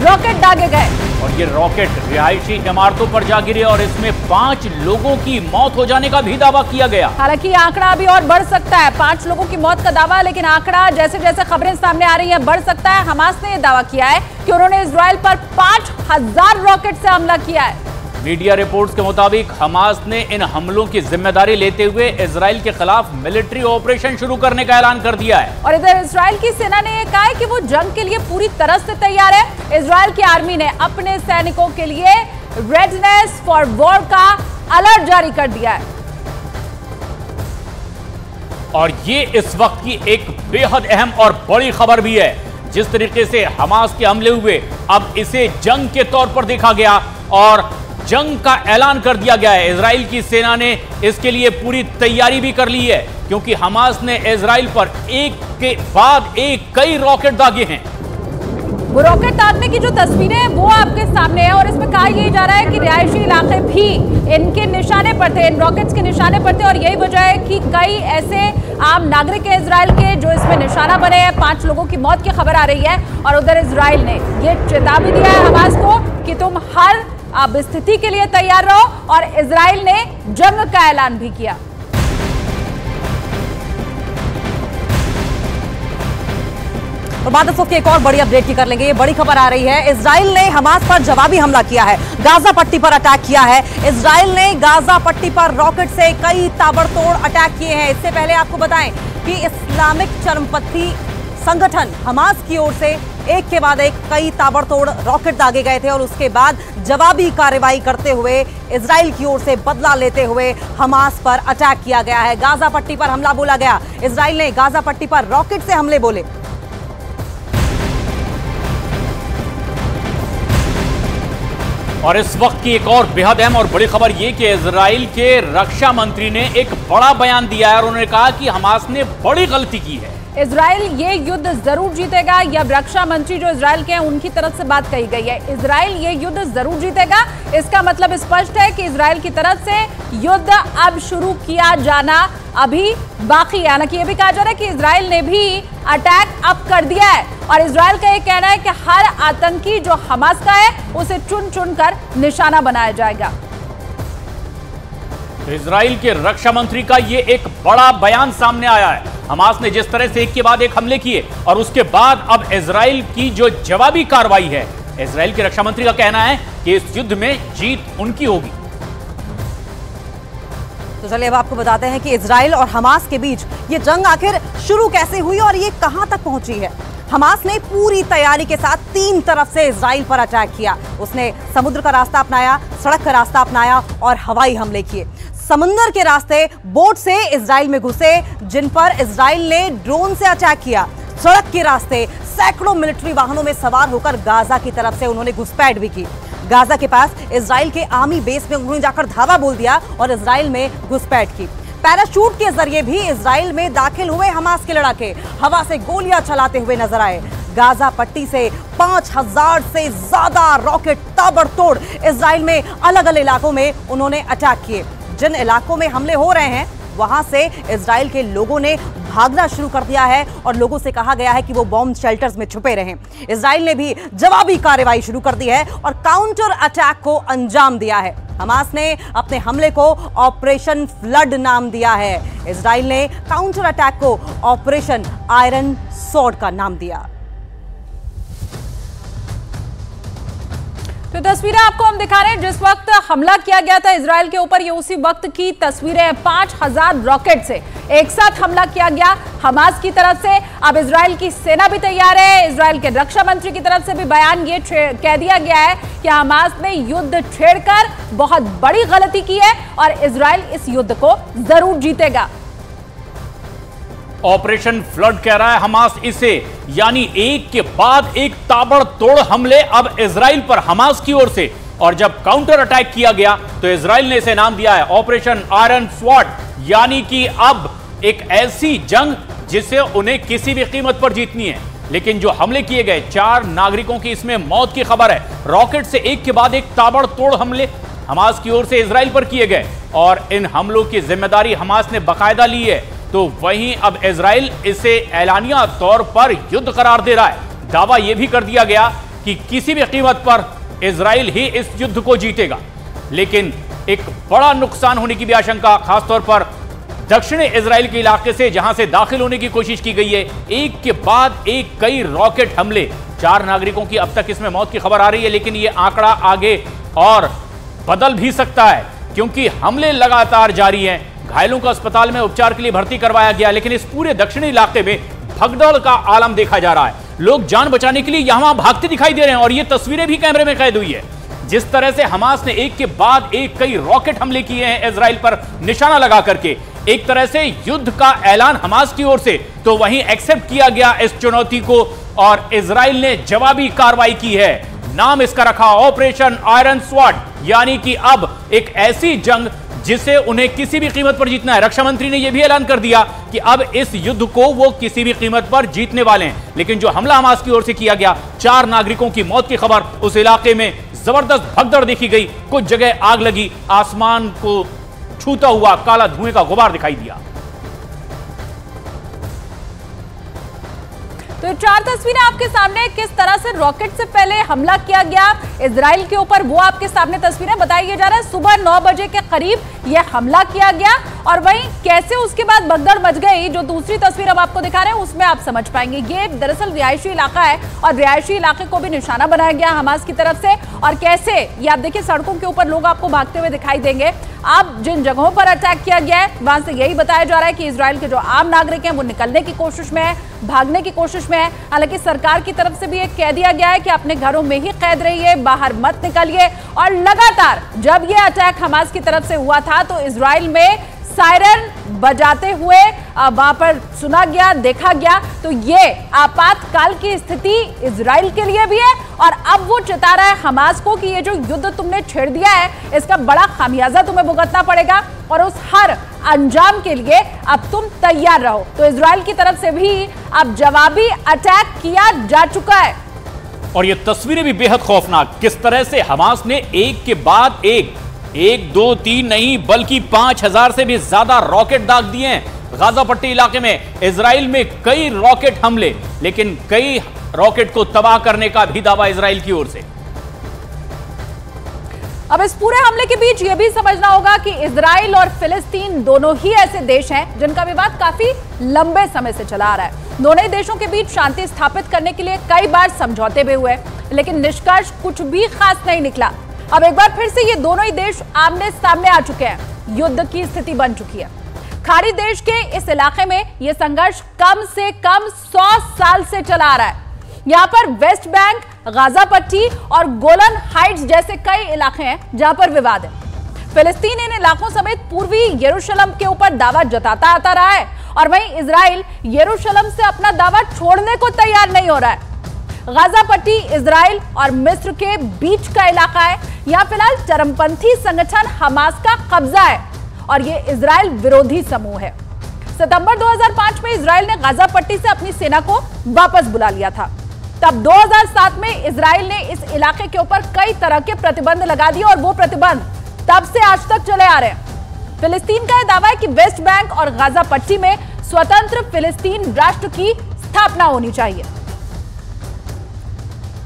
Rocket दागे गए और ये रॉकेट रिहायशी इमारतों पर जा गिरे और इसमें 5 लोगों की मौत हो जाने का भी दावा किया गया। हालांकि आंकड़ा अभी और बढ़ सकता है, 5 लोगों की मौत का दावा, लेकिन आंकड़ा जैसे जैसे खबरें सामने आ रही हैं बढ़ सकता है। हमास ने यह दावा किया है कि उन्होंने इजराइल पर 5000 रॉकेट से हमला किया है। मीडिया रिपोर्ट्स के मुताबिक हमास ने इन हमलों की जिम्मेदारी लेते हुए इजराइल के खिलाफ मिलिट्री ऑपरेशन शुरू करने का ऐलान कर दिया है। और इधर इजराइल की सेना ने यह कहा है कि वो जंग के लिए पूरी तरह से तैयार है। इजराइल की आर्मी ने अपने सैनिकों के लिए रेडनेस फॉर वॉर का अलर्ट जारी कर दिया है। और ये इस वक्त की एक बेहद अहम और बड़ी खबर भी है। जिस तरीके से हमास के हमले हुए, अब इसे जंग के तौर पर देखा गया और जंग का ऐलान कर दिया गया है। इजराइल की सेना ने इसके लिए पूरी तैयारी भी कर ली है, क्योंकि हमास ने इजराइल पर एक के बाद एक कई रॉकेट दागे हैं। वो रॉकेट दागने की जो तस्वीरें हैं वो आपके सामने है और इसमें कहा यह जा रहा है कि रिहायशी इलाके भी इनके निशाने पर थे, इन रॉकेट्स के निशाने पर थे। और यही वजह है कि कई ऐसे आम नागरिक हैं इजराइल के जो इसमें निशाना बने हैं। 5 लोगों की मौत की खबर आ रही है और उधर इजराइल ने यह चेतावनी दिया है हमास को कि तुम हर अब स्थिति के लिए तैयार रहो, और इजराइल ने जंग का ऐलान भी किया। तो बात इस वक्त एक और बड़ी अपडेट की कर लेंगे। ये बड़ी खबर आ रही है, इजराइल ने हमास पर जवाबी हमला किया है, गाजा पट्टी पर अटैक किया है। इजराइल ने गाजा पट्टी पर रॉकेट से कई ताबड़तोड़ अटैक किए हैं। इससे पहले आपको बताएं कि इस्लामिक चरमपंथी संगठन हमास की ओर से एक के बाद एक कई ताबड़तोड़ रॉकेट दागे गए थे और उसके बाद जवाबी कार्रवाई करते हुए इजराइल की ओर से बदला लेते हुए हमास पर अटैक किया गया है। गाजा पट्टी पर हमला बोला गया, इजराइल ने गाजा पट्टी पर रॉकेट से हमले बोले। और इस वक्त की एक और बेहद अहम और बड़ी खबर यह कि इजराइल के रक्षा मंत्री ने एक बड़ा बयान दिया है और उन्होंने कहा कि हमास ने बड़ी गलती की है। इजराइल ये युद्ध जरूर जीतेगा, या रक्षा मंत्री जो इजराइल के हैं उनकी तरफ से बात कही गई है। इजराइल ये युद्ध जरूर जीतेगा, इसका मतलब स्पष्ट है कि इजराइल की तरफ से युद्ध अब शुरू किया जाना अभी बाकी है। हालांकि ये भी कहा जा रहा है कि इजराइल ने भी अटैक अब कर दिया है और इजराइल का ये कहना है कि हर आतंकी जो हमास का है उसे चुन चुन कर निशाना बनाया जाएगा। तो इजराइल के रक्षा मंत्री का ये एक बड़ा बयान सामने आया है। हमास ने जिस तरह से एक के बाद एक हमले किए और उसके बाद अब इजराइल की जो जवाबी कार्रवाई है, इजराइल के रक्षा मंत्री का कहना है कि इस युद्ध में जीत उनकी होगी। तो चलिए अब आपको बताते हैं कि इजराइल और हमास के बीच ये जंग आखिर शुरू कैसे हुई और ये कहां तक पहुंची है। हमास ने पूरी तैयारी के साथ 3 तरफ से इजराइल पर अटैक किया। उसने समुद्र का रास्ता अपनाया, सड़क का रास्ता अपनाया और हवाई हमले किए। समुद्र के रास्ते बोट से इजराइल में घुसे, जिन पर इजराइल ने ड्रोन से अटैक किया। सड़क के रास्ते सैकड़ों मिलिट्री वाहनों में सवार होकर गाजा की तरफ से उन्होंने घुसपैठ भी की। गाजा के पास इजराइल के आर्मी बेस में उन्होंने जाकर धावा बोल दिया और इजराइल में घुसपैठ की। पैराशूट के जरिए भी इजराइल में दाखिल हुए हमास के लड़ाके हवा से गोलियां चलाते हुए नजर आए। गाजा पट्टी से 5000 से ज्यादा रॉकेट ताबड़तोड़ इजराइल में अलग अलग इलाकों में उन्होंने अटैक किए। जिन इलाकों में हमले हो रहे हैं वहां से इजराइल के लोगों ने भागना शुरू कर दिया है और लोगों से कहा गया है कि वो बॉम्ब शेल्टर्स में छुपे रहें। इजराइल ने भी जवाबी कार्रवाई शुरू कर दी है और काउंटर अटैक को अंजाम दिया है। हमास ने अपने हमले को ऑपरेशन फ्लड नाम दिया है। इजराइल ने काउंटर अटैक को ऑपरेशन आयरन स्वॉर्ड का नाम दिया। तो तस्वीरें आपको हम दिखा रहे हैं जिस वक्त हमला किया गया था इजराइल के ऊपर, ये उसी वक्त की तस्वीरें हैं। 5000 रॉकेट से एक साथ हमला किया गया हमास की तरफ से। अब इजराइल की सेना भी तैयार है। इजराइल के रक्षा मंत्री की तरफ से भी बयान ये कह दिया गया है कि हमास ने युद्ध छेड़कर बहुत बड़ी गलती की है और इजराइल इस युद्ध को जरूर जीतेगा। ऑपरेशन फ्लड कह रहा है हमास इसे, यानी एक के बाद एक ताबड़तोड़ हमले अब इजराइल पर हमास की ओर से। और जब काउंटर अटैक किया गया तो इजराइल ने इसे नाम दिया है ऑपरेशन आयरन स्वॉर्ड, यानी कि अब एक ऐसी जंग जिसे उन्हें किसी भी कीमत पर जीतनी है। लेकिन जो हमले किए गए, 4 नागरिकों की इसमें मौत की खबर है। रॉकेट से एक के बाद एक ताबड़तोड़ हमले हमास की ओर से इजराइल पर किए गए और इन हमलों की जिम्मेदारी हमास ने बाकायदा ली है। तो वहीं अब इजराइल इसे ऐलानिया तौर पर युद्ध करार दे रहा है। दावा यह भी कर दिया गया कि किसी भी कीमत पर इजराइल ही इस युद्ध को जीतेगा, लेकिन एक बड़ा नुकसान होने की भी आशंका, खासतौर पर दक्षिणी इजराइल के इलाके से जहां से दाखिल होने की कोशिश की गई है। एक के बाद एक कई रॉकेट हमले, 4 नागरिकों की अब तक इसमें मौत की खबर आ रही है, लेकिन यह आंकड़ा आगे और बदल भी सकता है क्योंकि हमले लगातार जारी हैं। घायलों को अस्पताल में उपचार के लिए भर्ती करवाया गया, लेकिन इस पूरे दक्षिणी इलाके में भगदड़ का आलम देखा जा रहा है। लोग जान बचाने के लिए यहां भागते दिखाई दे रहे हैं और ये तस्वीरें भी कैमरे में कैद हुई है। जिस तरह से हमास ने एक के बाद एक कई रॉकेट हमले किए हैं इजराइल पर निशाना लगा करके, एक तरह से युद्ध का ऐलान हमास की ओर से, तो वहीं एक्सेप्ट किया गया इस चुनौती को और इजराइल ने जवाबी कार्रवाई की है। नाम इसका रखा ऑपरेशन आयरन स्वॉर्ड, यानी कि अब एक ऐसी जंग जिसे उन्हें किसी भी कीमत पर जीतना है। रक्षा मंत्री ने यह भी ऐलान कर दिया कि अब इस युद्ध को वो किसी भी कीमत पर जीतने वाले हैं। लेकिन जो हमला हमास की ओर से किया गया, 4 नागरिकों की मौत की खबर, उस इलाके में जबरदस्त भगदड़ देखी गई। कुछ जगह आग लगी, आसमान को छूता हुआ काला धुएं का गुबार दिखाई दिया। तो 4 तस्वीरें आपके सामने, किस तरह से रॉकेट से पहले हमला किया गया इजराइल के ऊपर, वो आपके सामने तस्वीरें बताई जा रहा है। सुबह 9 बजे के करीब यह हमला किया गया और वहीं कैसे उसके बाद भगदड़ मच गई, जो दूसरी तस्वीर हम आपको दिखा रहे हैं उसमें आप समझ पाएंगे। ये दरअसल रिहायशी इलाका है और रिहायशी इलाके को भी निशाना बनाया गया हमास की तरफ से। और कैसे ये आप देखिए, सड़कों के ऊपर लोग आपको भागते हुए दिखाई देंगे। अब जिन जगहों पर अटैक किया गया है वहां से यही बताया जा रहा है कि इजराइल के जो आम नागरिक हैं वो निकलने की कोशिश में है, भागने की कोशिश में है। हालांकि सरकार की तरफ से भी एक कह दिया गया है कि अपने घरों में ही कैद रहिए, बाहर मत निकलिए। और लगातार जब ये अटैक हमास की तरफ से हुआ था तो इजराइल में सायरन बजाते हुए वहां पर सुना गया, देखा गया। तो ये आपातकाल की स्थिति इजराइल के लिए भी है और अब वो चेता रहा है हमास को कि ये जो युद्ध तुमने छेड़ दिया है इसका बड़ा खामियाजा तुम्हें भुगतना पड़ेगा और उस हर अंजाम के लिए अब तुम तैयार रहो। तो इजराइल की तरफ से भी अब जवाबी अटैक किया जा चुका है। और ये तस्वीरें भी बेहद खौफनाक, किस तरह से हमास ने एक के बाद एक 2, 3 नहीं बल्कि 5000 से भी ज्यादा रॉकेट दाग दिए हैं गाजा पट्टी इलाके में। इजराइल में कई रॉकेट हमले, लेकिन कई रॉकेट को तबाह करने का भी दावा इजराइल की ओर से। अब इस पूरे हमले के बीच यह भी समझना होगा कि इजराइल और फिलिस्तीन दोनों ही ऐसे देश हैं जिनका विवाद काफी लंबे समय से चला आ रहा है। दोनों ही देशों के बीच शांति स्थापित करने के लिए कई बार समझौते भी हुए, लेकिन निष्कर्ष कुछ भी खास नहीं निकला। अब एक बार फिर से ये दोनों ही देश आमने सामने आ चुके हैं, युद्ध की स्थिति बन चुकी है। खाड़ी देश के इस इलाके में यह संघर्ष कम से कम 100 साल से चला आ रहा है। यहाँ पर वेस्ट बैंक, गाजा पट्टी और गोलन हाइट्स जैसे कई इलाके हैं जहां पर विवाद है। फिलिस्तीन इन इलाकों समेत पूर्वी यरूशलेम के ऊपर दावा जताता आता रहा है और वहीं इजराइल यरूशलेम से अपना दावा छोड़ने को तैयार नहीं हो रहा है। गाजा पट्टी इजराइल और मिस्र के बीच का इलाका है। यहाँ फिलहाल चरमपंथी संगठन हमास का कब्जा है और ये इजराइल विरोधी समूह है। सितंबर 2005 में इजराइल ने गाजा पट्टी से अपनी सेना को वापस बुला लिया था। तब 2007 में इजराइल ने इस इलाके के ऊपर कई तरह के प्रतिबंध लगा दिए और वो प्रतिबंध तब से आज तक चले आ रहे हैं। फिलिस्तीन का यह दावा है कि वेस्ट बैंक और गाजा पट्टी में स्वतंत्र फिलिस्तीन राष्ट्र की स्थापना होनी चाहिए।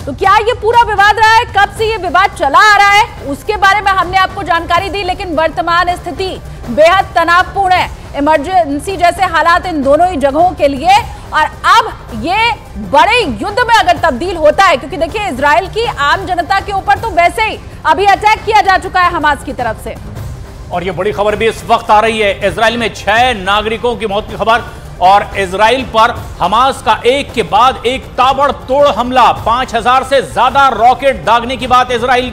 तो क्या ये पूरा विवाद रहा है, कब से ये विवाद चला आ रहा है, उसके बारे में हमने आपको जानकारी दी। लेकिन वर्तमान स्थिति बेहद तनावपूर्ण है, इमरजेंसी जैसे हालात इन दोनों ही जगहों के लिए। और अब ये बड़े युद्ध में अगर तब्दील होता है, क्योंकि देखिए इजराइल की आम जनता के ऊपर तो वैसे ही अभी अटैक किया जा चुका है हमास की तरफ से। और ये बड़ी खबर भी इस वक्त आ रही है, इजराइल में 6 नागरिकों की मौत की खबर और इजराइल पर हमास का एक के बाद एक ताबड़तोड़ हमला। 5000 से ज्यादा रॉकेट दागने की बात इजराइल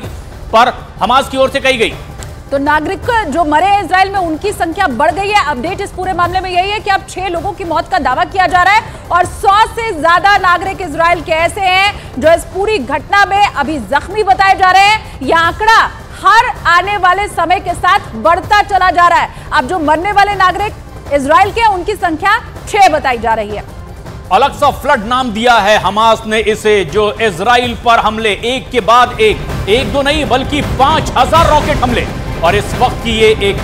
पर हमास की ओर से कही गई। तो नागरिक जो मरे हैं इजराइल में उनकी संख्या बढ़ गई है। अपडेट इस पूरे मामले में यही है कि अब 6 लोगों की मौत का दावा किया जा रहा है और 100 से ज्यादा नागरिक इजराइल के ऐसे हैं जो इस पूरी घटना में अभी जख्मी बताए जा रहे हैं। यह आंकड़ा हर आने वाले समय के साथ बढ़ता चला जा रहा है। अब जो मरने वाले नागरिक इजराइल के उनकी संख्या 6 बताई जा रही है। अलग सा फ्लड नाम दिया है हमास ने इसे, जो इजराइल पर हमले एक के बाद एक 2 नहीं बल्कि 5000 रॉकेट हमले। और इस वक्त की ये एक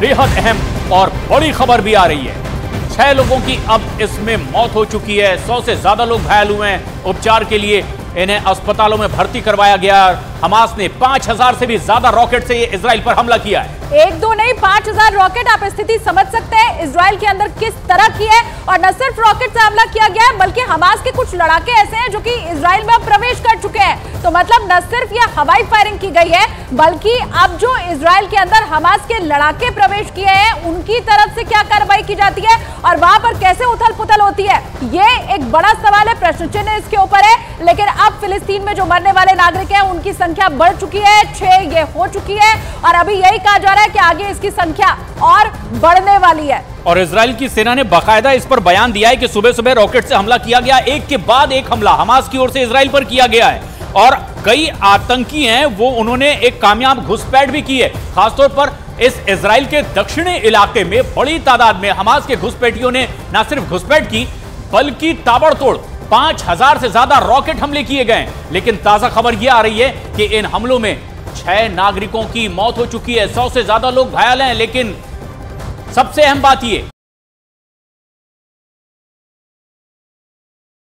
बेहद अहम और बड़ी खबर भी आ रही है। 6 लोगों की अब इसमें मौत हो चुकी है, 100 से ज्यादा लोग घायल हुए हैं। उपचार के लिए इन्हें अस्पतालों में भर्ती करवाया गया। हमास ने 5000 से भी ज्यादा रॉकेट से ये इजराइल पर हमला किया है। एक दो नहीं 5000 रॉकेट। आप स्थिति समझ सकते हैं इजराइल के अंदर किस तरह की है। और न सिर्फ रॉकेट से हमला किया गया है बल्कि हमास के कुछ लड़ाके ऐसे हैं जो कि इजराइल में प्रवेश कर चुके हैं। तो मतलब न सिर्फ ये हवाई फायरिंग की गई है बल्कि अब जो इजराइल के अंदर हमास के लड़ाके प्रवेश किए हैं उनकी तरफ से क्या कार्रवाई की जाती है और वहां पर कैसे उथल पुथल होती है, ये एक बड़ा सवाल है, प्रश्न चिन्ह इसके ऊपर है। लेकिन अब फिलिस्तीन में जो मरने वाले नागरिक हैं उनकी संख्या बढ़ चुकी है, 6 ये हो चुकी है और अभी यही कहा जा रहा है कि आगे इसकी संख्या और बढ़ने वाली है। और इजराइल की सेना ने बाकायदा इस पर बयान दिया है कि सुबह सुबह रॉकेट से हमला किया गया, एक के बाद एक हमला हमास की ओर से इजराइल पर किया गया है और कई आतंकी हैं वो उन्होंने एक कामयाब घुसपैठ भी की है। खासतौर पर इस इजराइल के दक्षिणी इलाके में बड़ी तादाद में हमास के घुसपैठियों ने न सिर्फ घुसपैठ की बल्कि ताबड़तोड़ 5000 से ज्यादा रॉकेट हमले किए गए। लेकिन ताजा खबर यह आ रही है कि इन हमलों में 6 नागरिकों की मौत हो चुकी है, 100 से ज्यादा लोग घायल हैं। लेकिन सबसे अहम बात यह